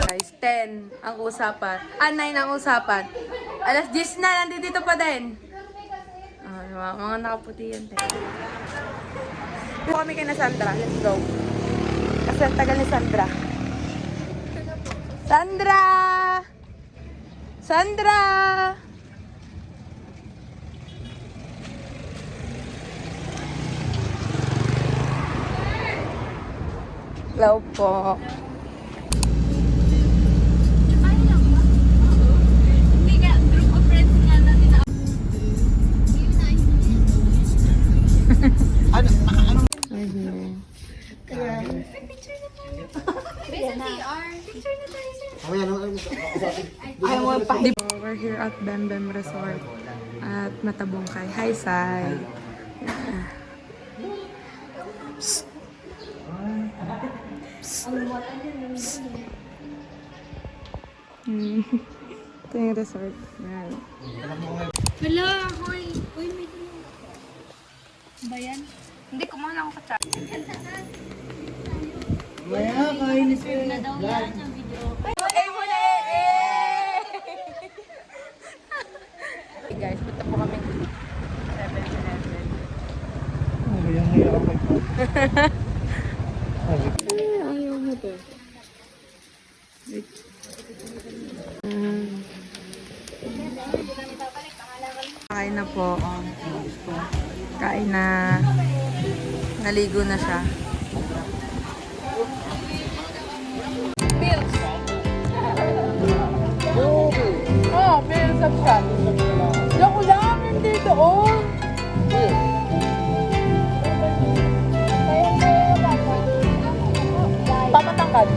Guys, 10 ang usapan. 9 ang usapan. Alas 10 na, nandito pa din. Mga nakaputi yan. Dito kami kay na Sandra. Let's go. Kasi ang tagal ni Sandra. Sandra! Sandra! Hello po. We're here at Bembem Resort at Matabungkay. Hi, Sai. Psst. Psst. Psst. Ito yung resort. Yan. Wala, hoy. Hoy, may dalawa. Ba yan? Hindi, kumain ako ka chat. Maya, kainis ko na daw yan yung video. Hey guys, punta po kami 7-Eleven. Ayaw mo to. Kain na po. Kain na. Naligo na siya. Bills. Oh, bills at shot. Diyan ko lang, hindi doon. Papatangkad.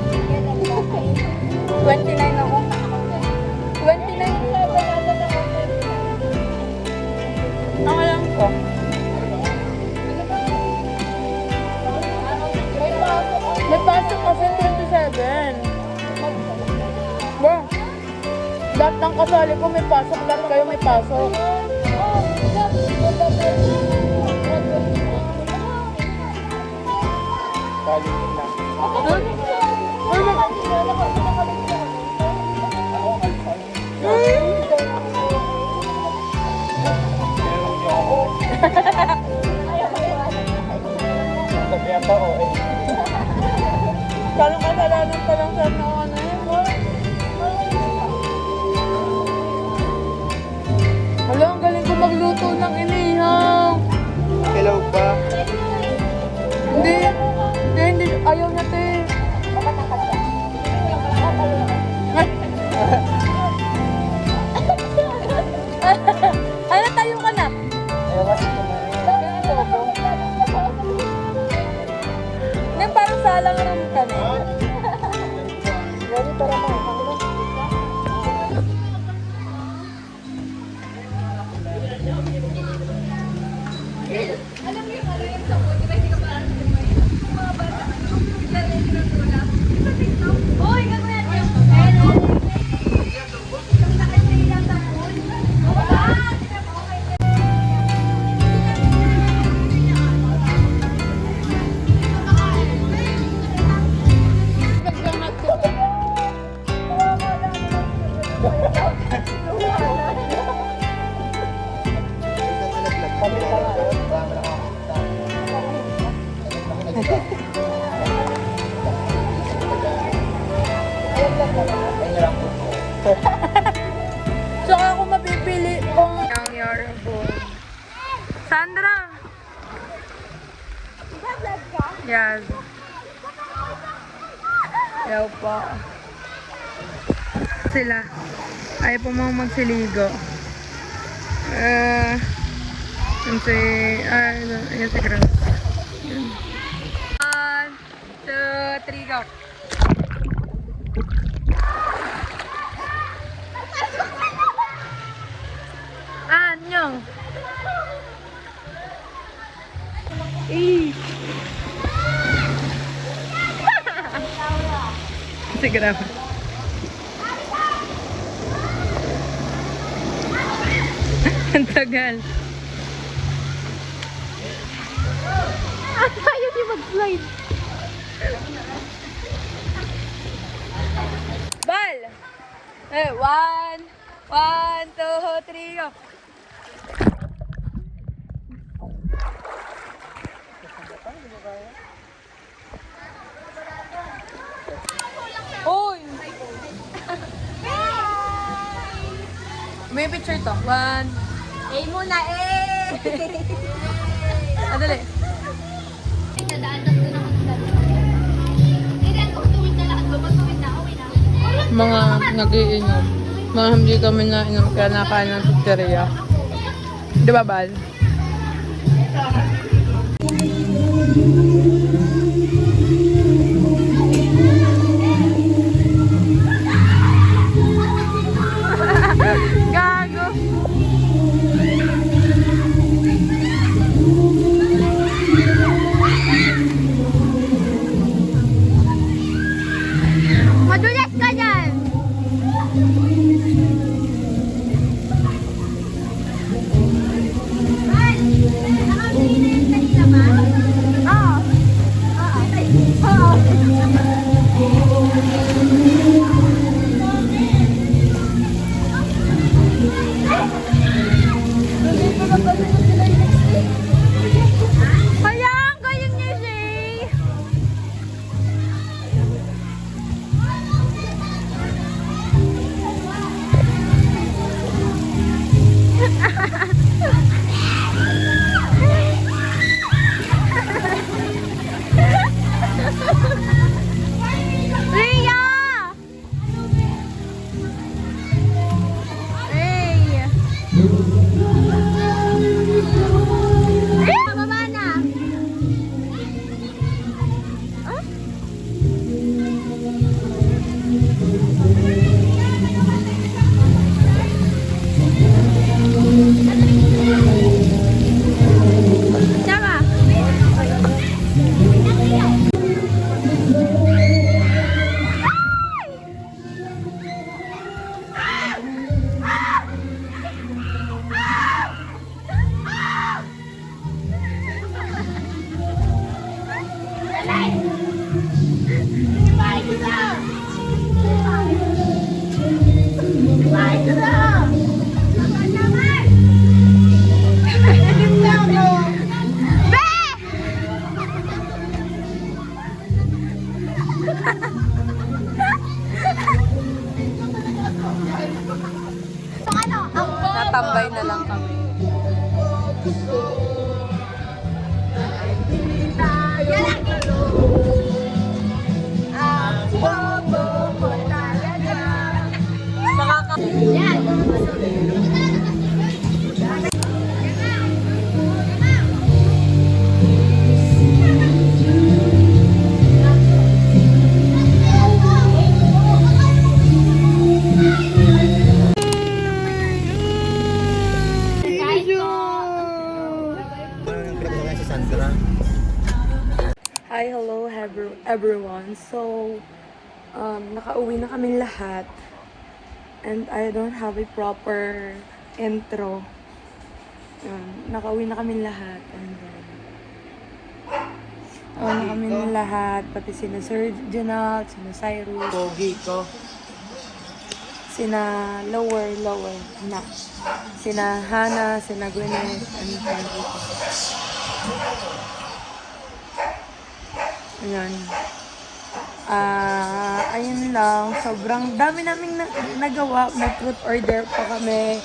29 ako. 29. Ang alam ko. May pasok kasi 27. Ba? Lahat ng kasali ko may pasok. Lahat kayo may pasok. Kalau kasalanan pa lang sa ano yun. Hala, ang galing ko magluto ng inihaw. Hello pa. Hindi. Ayaw na, te. Ano, tayo ka na? Ayaw kasi ko na. Nang parang salang rin ka na. Ready para mo. Saka ako mapipili kung ang yorbo. Sandra! Yes. Yaw po. Sila. Ayaw po mga magsiligo. Yun si... yun si Grace. 1, 2, 3, go! Anyong! Sige na. Ang tagal. Ayaw niyo mag-slide. Bal! Eh, 1, 2, 3, go! Uy! May picture to. 1. Muna eh! Adali. Nadaanan ko na ako ng Hindi ako tuwid na lahat. Tuwid na, uwi na. Mga nag-iinom. Mga hindi kami nainom kaya nakain ng pizzeria. Di ba, Bal? Gago! Madulas ka dyan! Kaya ang galing niya, Shay! Rhea! Hey! Pababa na! Tama! Natambay na lang kami. Hi, hello everyone. So, nakauwi na kami lahat. And I don't have a proper intro. Nakauwi na kami lahat. And then, na kami lahat. Pati sina Sir Junal, sina Cyrus. Pogi ko. Sina lower na. Sina Hannah, sina Gwyneth, and Enrique. Ayan. Ayun lang. Sobrang dami naming nagawa. Nag-fruit order pa kami.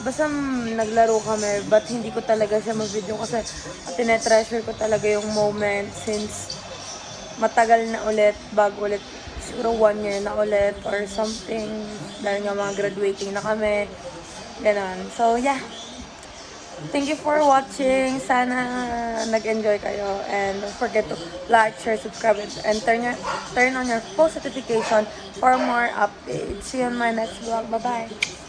Basta naglaro kami. But hindi ko talaga siya mag-video kasi tinetreasure ko talaga yung moment since matagal na ulit, bago ulit, siguro 1 year na ulit or something. Dahil nga mga graduating na kami. Ganon. So, yeah. Thank you for watching. Sana nag-enjoy kayo. And don't forget to like, share, subscribe, and turn on your post notification for more updates. See you on my next vlog. Bye-bye.